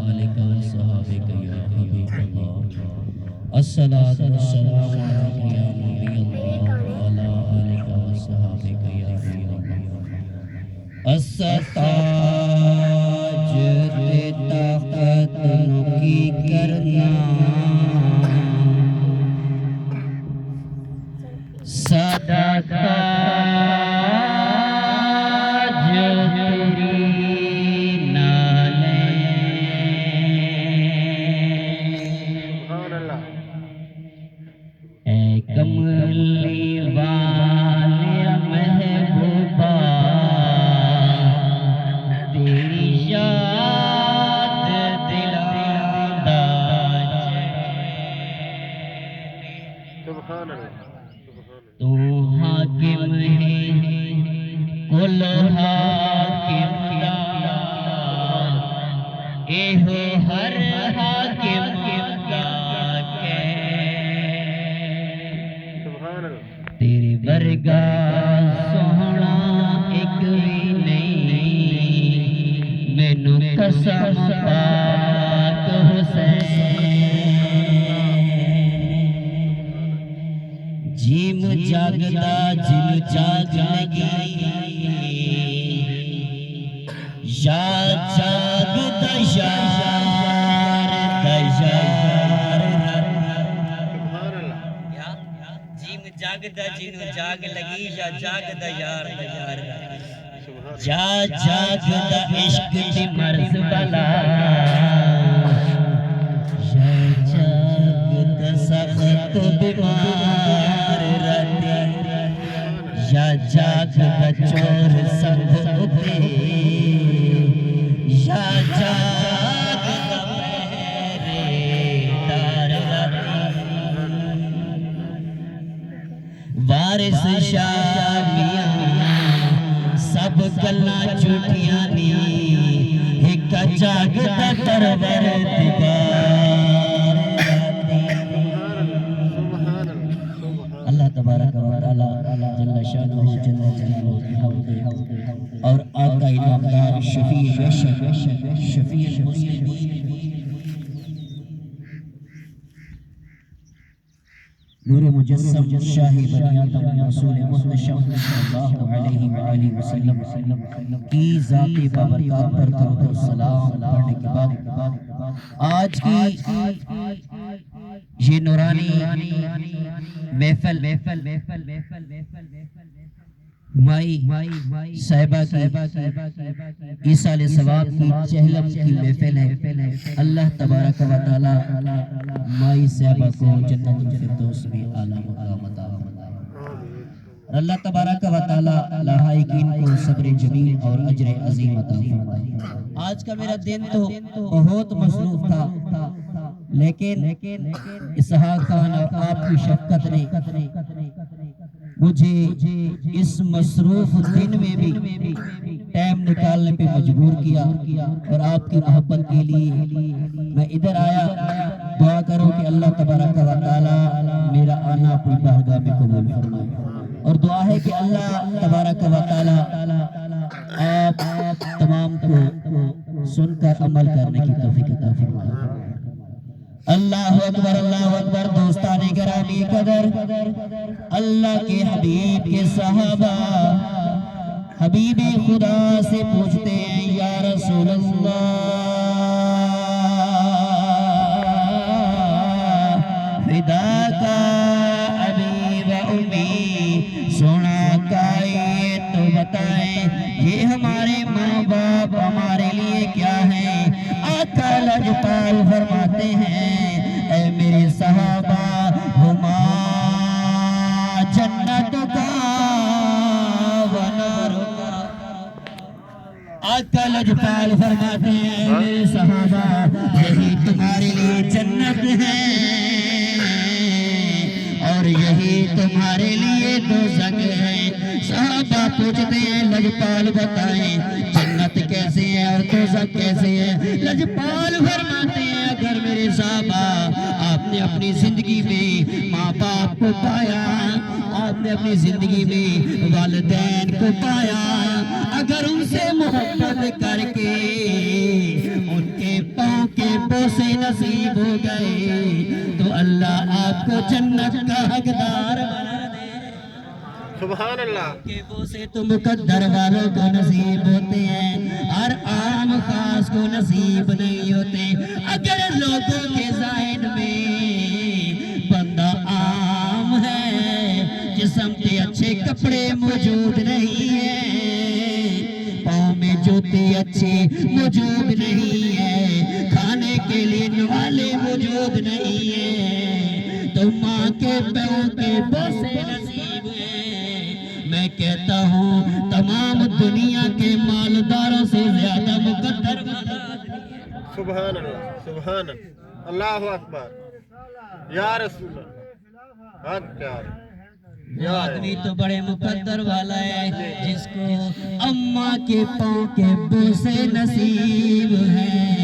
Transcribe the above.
آلک و صحابک یا حبیب اللہ الصلاۃ والسلام علیک یا نبی اللہ وعلی آلک و صحابک یا حبیب اللہ الستاج طاقت نکی کرنا صدقہ کملی والے محبوبہ تیری یاد دلانا سبحان اللہ تو حاکم ہے کل حاکم اے ہو ہر حاکم تیرے ورگا سوہنا ایک بھی نہیں مینو قسم پاک حسین جیم جاگدا جن جاگ لگی یا جاگدا یار جاگدا جنو جاگ لگی یا جاگدا یار یا جاگدا عشق دی مرض بلا یا جاگدا سخت بیمار رہتی یا جاگدا چور سنگ اتے یا جاگدا پہرے دار وارث شاہ میاں سب گلاں جھوٹیاں نی ایک جاگدا پروردگار اللہ تبارک و تعالی جل شانہ جل جلالہ اور آقا انعامدار شفیع شفیع المسلمین نور مجسم شاہ بنی آدم رسول منتشم صلی اللہ علیہ وآلہ وسلم کی ذات بابرکات پر درود و سلام پڑھنے کے بعد آج کی یہ نورانی محفل مائی صاحبہ کی ایسال ثواب کی چہلم کی محفل ہے اللہ تبارک و تعالی مائی صاحبہ کو جنت الفردوس میں اعلیٰ مقام عطا فرمائے اور اللہ تبارک و تعالی لاحقین کو صبر جمیل اور اجر عظیم عطا فرمائے آج کا میرا دن تو بہت مصروف تھا لیکن اسحاق خان اور آپ کی شفقت نے مجھے اس مصروف دن میں بھی ٹائم نکالنے پہ مجبور کیا اور آپ کی محبت کے لیے میں ادھر آیا دعا کرو کہ اللہ تبارک و تعالی میرا آنا اپنی بارگاہ میں قبول فرمائے اور دعا ہے کہ اللہ تبارک و تعالی آپ تمام کو سن کر عمل کرنے کی توفیق عطا فرمائے اللہ اکبر دوستان گرامی قدر اللہ کے حبیب کے صحابہ حبیب خدا سے پوچھتے ہیں یا رسول اللہ فدا کا ابی و امی سونا کائے تو بتائیں یہ ہمارے ماں باپ ہمارے لیے کیا ہے آقا لجپال فرماتے ہیں اے میرے صحابہ ہما جنت کا ونار کا آقا لجپال فرماتے ہیں اے میرے صحابہ یہی تمہارے لیے جنت ہے اور یہی تمہارے لیے دوزخ ہے صحابہ پوچھتے ہیں لجپال بتائیں جنت کیسے ہے اور دوزخ کیسے ہے لجپال فرماتے ہیں اگر میرے صحابہ آپ نے اپنی زندگی میں ماں باپ کو پایا آپ نے اپنی زندگی میں والدین کو پایا اگر ان سے محبت کر کے ان کے پاؤں کے بوسے نصیب ہو گئے تو اللہ آپ کو جنت کا حقدار بنا دے۔ سبحان اللہ۔ کے بوسے تو مقدر والوں کو نصیب ہوتے ہیں، ہر عام خاص کو نصیب نہیں ہوتے۔ اگر لوگوں کے ذہن میں بندہ عام ہے، جسم پہ اچھے کپڑے موجود نہیں ہیں، پاؤں میں جوتے اچھے موجود نہیں ہیں، کھانے کے لیے نوالے موجود نہیں ہیں، تو ماں کے پاؤں کے بوسے نصیب ہیں۔ میں کہتا ہوں تمام دنیا کے مالداروں سے زیادہ مقدر والا سبحان اللہ، سبحان اللہ، اللہ اکبر، یا رسول اللہ، حق پیار۔ وہ آدمی تو بڑے مقدر والا ہے جس کو اماں کے پاؤں کے بوسے نصیب ہیں۔